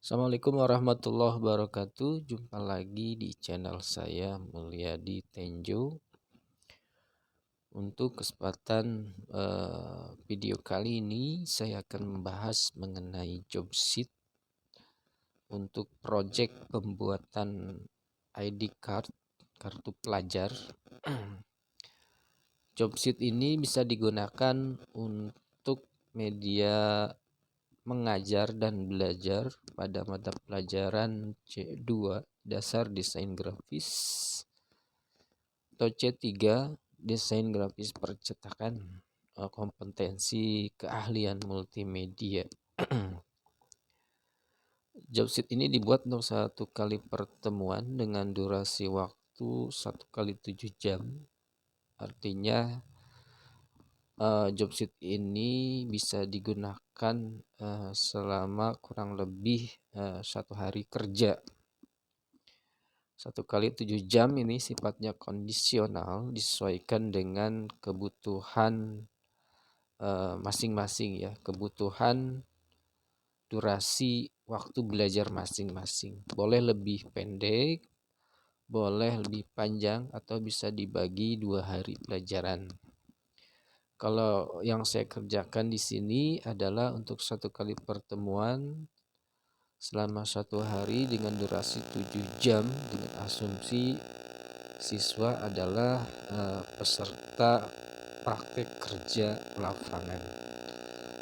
Assalamualaikum warahmatullahi wabarakatuh. Jumpa lagi di channel saya Mulyadi Tenjo. Untuk kesempatan video kali ini saya akan membahas mengenai job sheet untuk project pembuatan ID card, kartu pelajar. Job sheet ini bisa digunakan untuk media mengajar dan belajar pada mata pelajaran C2 Dasar Desain Grafis atau C3 Desain Grafis Percetakan, kompetensi keahlian multimedia. Job sheet ini dibuat untuk satu kali pertemuan dengan durasi waktu 1 kali 7 jam. Artinya job sheet ini bisa digunakan selama kurang lebih 1 hari kerja. 1 kali 7 jam ini sifatnya kondisional, disesuaikan dengan kebutuhan masing-masing ya, kebutuhan durasi waktu belajar masing-masing. Boleh lebih pendek, boleh lebih panjang, atau bisa dibagi 2 hari pelajaran. Kalau yang saya kerjakan di sini adalah untuk 1 kali pertemuan selama 1 hari dengan durasi 7 jam dengan asumsi siswa adalah peserta praktek kerja lapangan.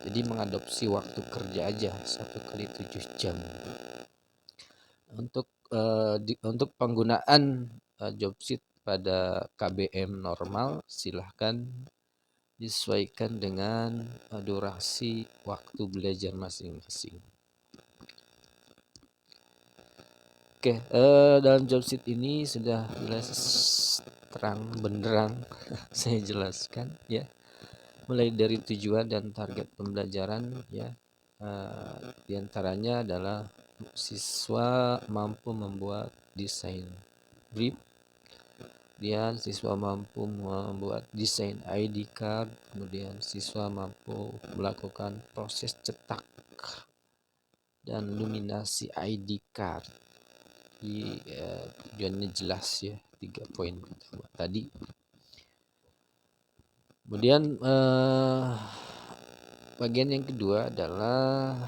Jadi mengadopsi waktu kerja aja 1 kali 7 jam. Untuk penggunaan job sheet pada KBM normal silahkan disesuaikan dengan durasi waktu belajar masing-masing. Oke, dalam job sheet ini sudah jelas terang benderang saya jelaskan ya, mulai dari tujuan dan target pembelajaran ya. Di antaranya adalah siswa mampu membuat desain brief, kemudian siswa mampu membuat desain ID card, kemudian siswa mampu melakukan proses cetak dan luminasi ID card. Jadi tujuannya jelas ya, 3 poin pertama tadi. Kemudian bagian yang kedua adalah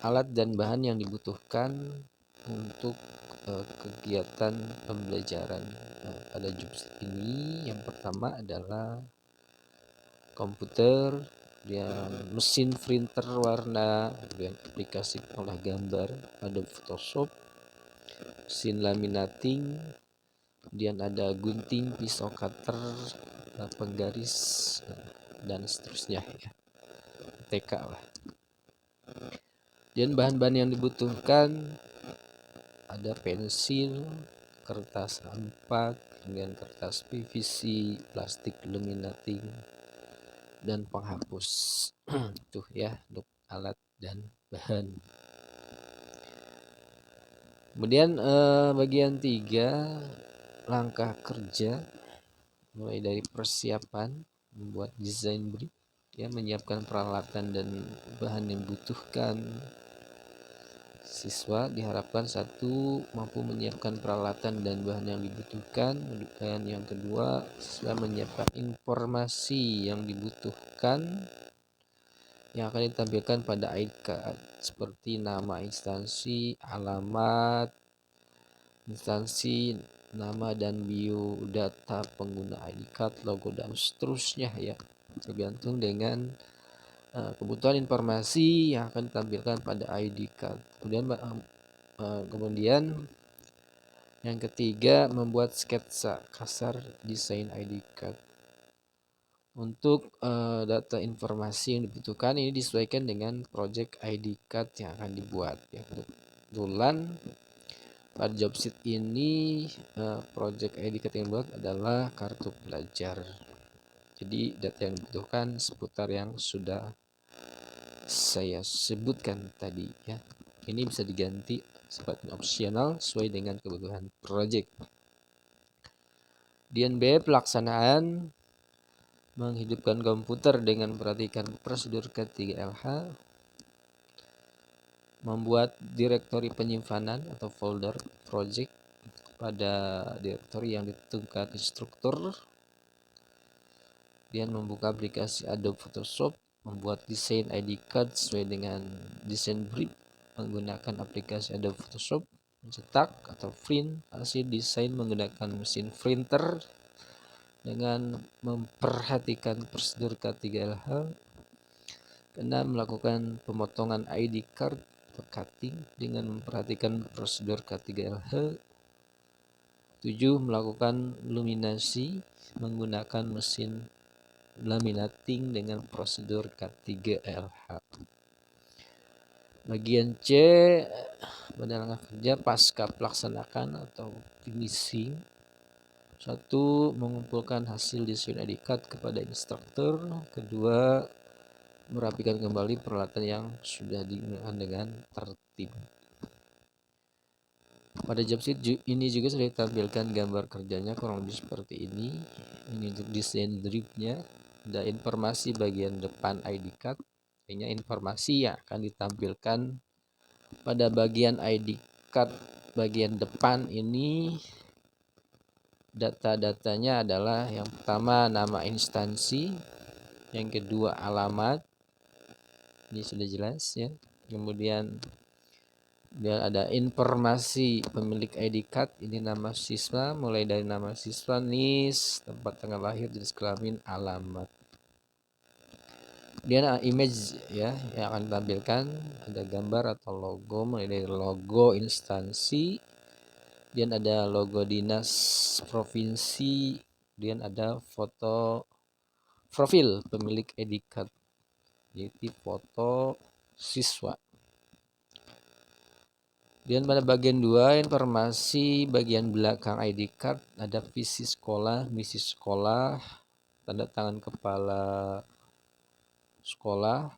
alat dan bahan yang dibutuhkan untuk kegiatan pembelajaran pada job sheet ini. Yang pertama adalah komputer, kemudian mesin printer warna, kemudian aplikasi pengolah gambar Adobe Photoshop, mesin laminating, kemudian ada gunting, pisau cutter, penggaris, dan seterusnya ya, TK lah. Dan bahan-bahan yang dibutuhkan ada pensil, kertas A4, kemudian kertas PVC, plastik laminating, dan penghapus. Tuh ya untuk alat dan bahan. Kemudian bagian 3, langkah kerja, mulai dari persiapan membuat desain brief ya, menyiapkan peralatan dan bahan yang dibutuhkan. Siswa diharapkan satu mampu menyiapkan peralatan dan bahan yang dibutuhkan, dan yang kedua siswa menyiapkan informasi yang dibutuhkan yang akan ditampilkan pada ID card seperti nama instansi, alamat instansi, nama dan biodata pengguna ID card, logo, dan seterusnya ya, tergantung dengan kebutuhan informasi yang akan ditampilkan pada ID card. Kemudian yang ketiga, membuat sketsa kasar desain ID card. Untuk data informasi yang dibutuhkan ini disesuaikan dengan project ID card yang akan dibuat ya. Kebetulan pada job sheet ini project ID card yang dibuat adalah kartu pelajar. Jadi data yang dibutuhkan seputar yang sudah saya sebutkan tadi ya. Ini bisa diganti sifatnya opsional sesuai dengan kebutuhan project. DNB pelaksanaan menghidupkan komputer dengan memperhatikan prosedur K3LH. membuat direktori penyimpanan atau folder project pada direktori yang ditentukan instruktur, dan membuka aplikasi Adobe Photoshop, membuat desain ID card sesuai dengan desain brief menggunakan aplikasi Adobe Photoshop, mencetak atau print hasil desain menggunakan mesin printer dengan memperhatikan prosedur K3LH. Keenam, melakukan pemotongan ID card atau cutting dengan memperhatikan prosedur K3LH. 7, melakukan luminasi menggunakan mesin laminating dengan prosedur K3LH. Bagian C, penerangan kerja pasca pelaksanakan atau finishing. 1, mengumpulkan hasil desain ID card kepada instruktur. Kedua, merapikan kembali peralatan yang sudah digunakan dengan tertib. Pada job sheet ini juga sudah ditampilkan gambar kerjanya kurang lebih seperti ini. Ini untuk desain driftnya. Ada informasi bagian depan ID card. Ini informasi yang akan ditampilkan pada bagian ID card bagian depan ini. Data-datanya adalah yang pertama nama instansi, yang kedua alamat, ini sudah jelas ya. Kemudian ada informasi pemilik ID card, ini nama siswa, mulai dari nama siswa, NIS, tempat tanggal lahir, jenis kelamin, alamat. Kemudian image ya yang akan ditampilkan, ada gambar atau logo, mulai dari logo instansi, kemudian ada logo dinas provinsi, kemudian ada foto profil pemilik ID card, yaitu foto siswa. Dan pada bagian 2, informasi bagian belakang ID card, ada visi sekolah, misi sekolah, tanda tangan kepala sekolah,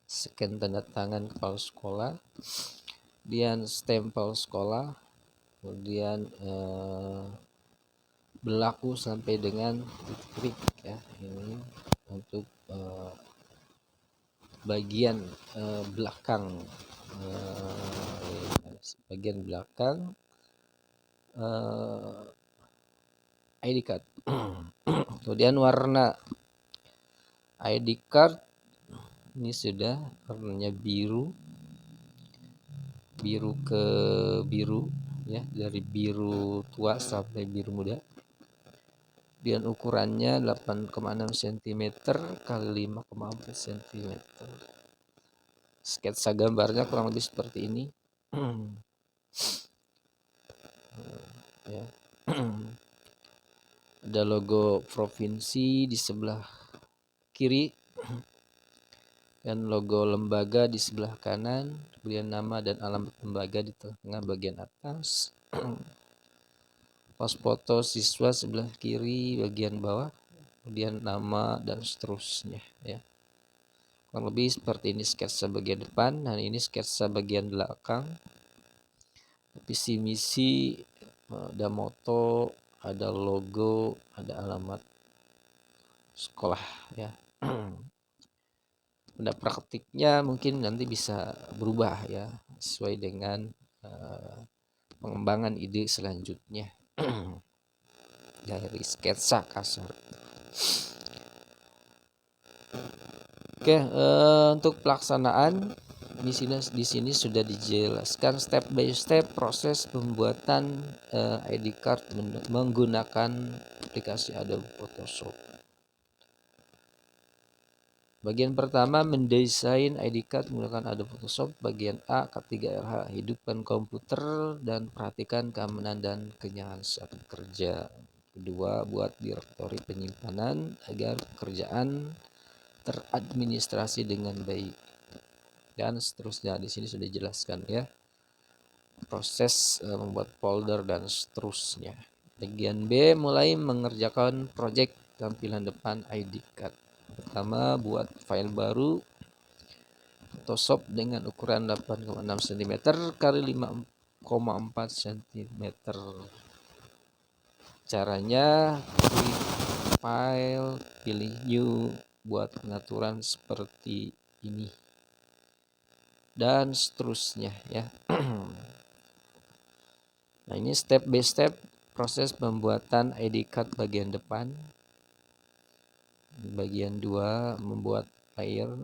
scan tanda tangan kepala sekolah, kemudian stempel sekolah, kemudian berlaku sampai dengan titik ya. Ini untuk bagian belakang ID card. Kemudian warna ID card ini sudah warnanya biru ke biru ya, dari biru tua sampai biru muda. Dan ukurannya 8,6 cm kali 5,4 cm. Sketsa gambarnya kurang lebih seperti ini. Ya. Ada logo provinsi di sebelah kiri dan logo lembaga di sebelah kanan, kemudian nama dan alamat lembaga di tengah bagian atas. Pos foto siswa sebelah kiri bagian bawah, kemudian nama dan seterusnya ya. Kurang lebih seperti ini sketsa bagian depan, dan ini sketsa bagian belakang. Visi misi, ada moto, ada logo, ada alamat sekolah ya. Pada praktiknya mungkin nanti bisa berubah ya sesuai dengan pengembangan ide selanjutnya dari sketsa kasar. Oke, untuk pelaksanaan di sini sudah dijelaskan step by step proses pembuatan ID card menggunakan aplikasi Adobe Photoshop. Bagian pertama, mendesain ID card menggunakan Adobe Photoshop. Bagian A, K3LH, hidupkan komputer dan perhatikan keamanan dan kenyamanan saat bekerja. Kedua, buat direktori penyimpanan agar pekerjaan teradministrasi dengan baik. Dan seterusnya, di sini sudah dijelaskan ya. Proses membuat folder dan seterusnya. Bagian B, mulai mengerjakan project tampilan depan ID card. Pertama, buat file baru Photoshop dengan ukuran 8,6 cm kali 5,4 cm. Caranya, klik file, pilih new, buat pengaturan seperti ini. dan seterusnya ya. Nah, ini step by step proses pembuatan ID card bagian depan. Bagian 2 membuat layar.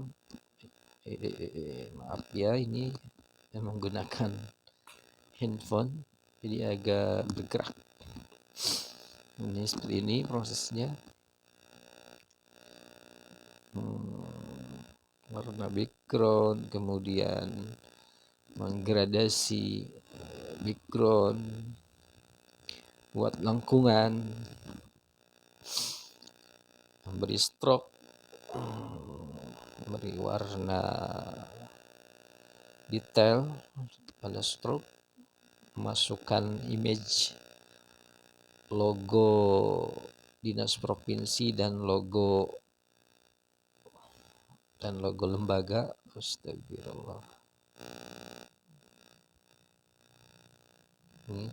Maaf ya, ini menggunakan handphone jadi agak bergerak. Ini seperti ini prosesnya. Warna background, kemudian menggradasi background, buat lengkungan, memberi stroke, memberi warna detail pada stroke, masukkan image logo dinas provinsi dan logo lembaga. Astagfirullah. Ini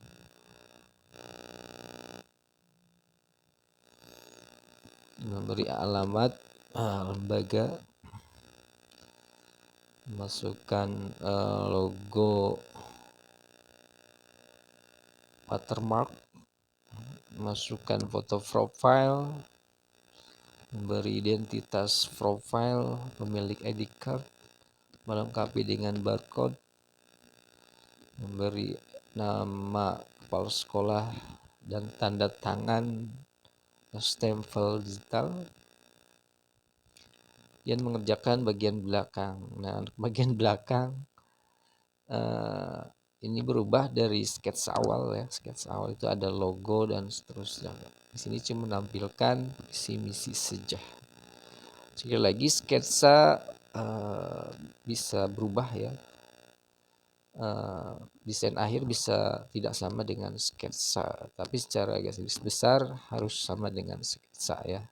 memberi alamat lembaga, masukkan logo watermark, masukkan foto profile, memberi identitas profile pemilik ID card, melengkapi dengan barcode, memberi nama kepala sekolah dan tanda tangan stempel digital, dan mengerjakan bagian belakang. Nah, untuk bagian belakang ini berubah dari sketsa awal ya. Sketsa awal itu ada logo dan seterusnya. Di sini cuma menampilkan visi misi saja. Sekali lagi sketsa bisa berubah ya. Desain akhir bisa tidak sama dengan sketsa, tapi secara garis besar harus sama dengan sketsa ya.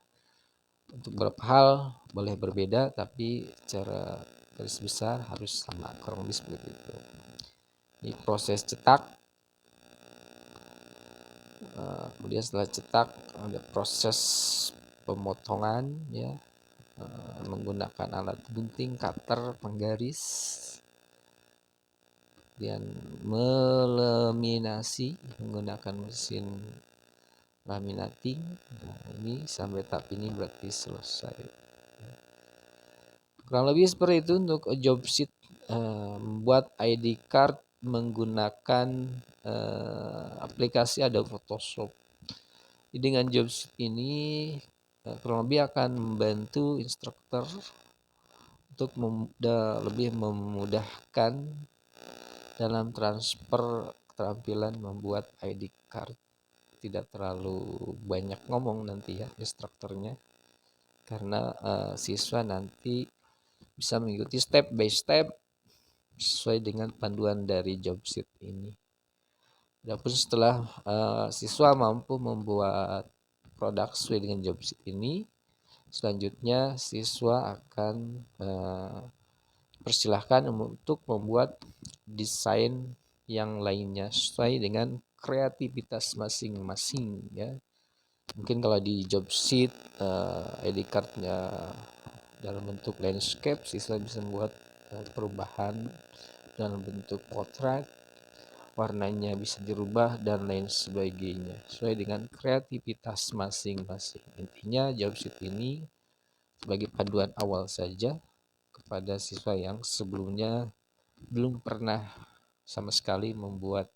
Untuk beberapa hal boleh berbeda, tapi secara garis besar harus sama, kurang lebih seperti itu. Ini proses cetak. Kemudian setelah cetak ada proses pemotongan ya, menggunakan alat gunting, cutter, penggaris, dan melaminasi menggunakan mesin laminating. Nah, ini sampai tahap ini berarti selesai. Kurang lebih seperti itu untuk job sheet membuat ID card menggunakan aplikasi Adobe Photoshop. Dengan job sheet ini kurang lebih akan membantu instruktur untuk lebih memudahkan dalam transfer keterampilan membuat ID card. Tidak terlalu banyak ngomong nanti ya instrukturnya, karena siswa nanti bisa mengikuti step by step sesuai dengan panduan dari job sheet ini. Adapun setelah siswa mampu membuat produk sesuai dengan job sheet ini, selanjutnya siswa akan persilahkan untuk membuat desain yang lainnya sesuai dengan kreativitas masing-masing ya. Mungkin kalau di job sheet ID cardnya dalam bentuk landscape, siswa bisa membuat perubahan dalam bentuk potret, warnanya bisa dirubah dan lain sebagainya sesuai dengan kreativitas masing-masing. Intinya job sheet ini sebagai panduan awal saja kepada siswa yang sebelumnya belum pernah sama sekali membuat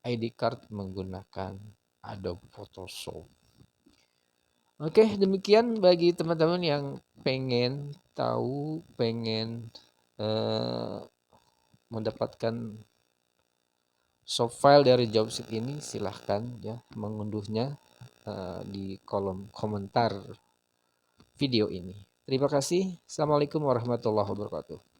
ID card menggunakan Adobe Photoshop. Oke, demikian bagi teman-teman yang pengen tahu, pengen mendapatkan soft file dari job sheet ini, silahkan ya mengunduhnya di kolom komentar video ini. Terima kasih. Assalamualaikum warahmatullahi wabarakatuh.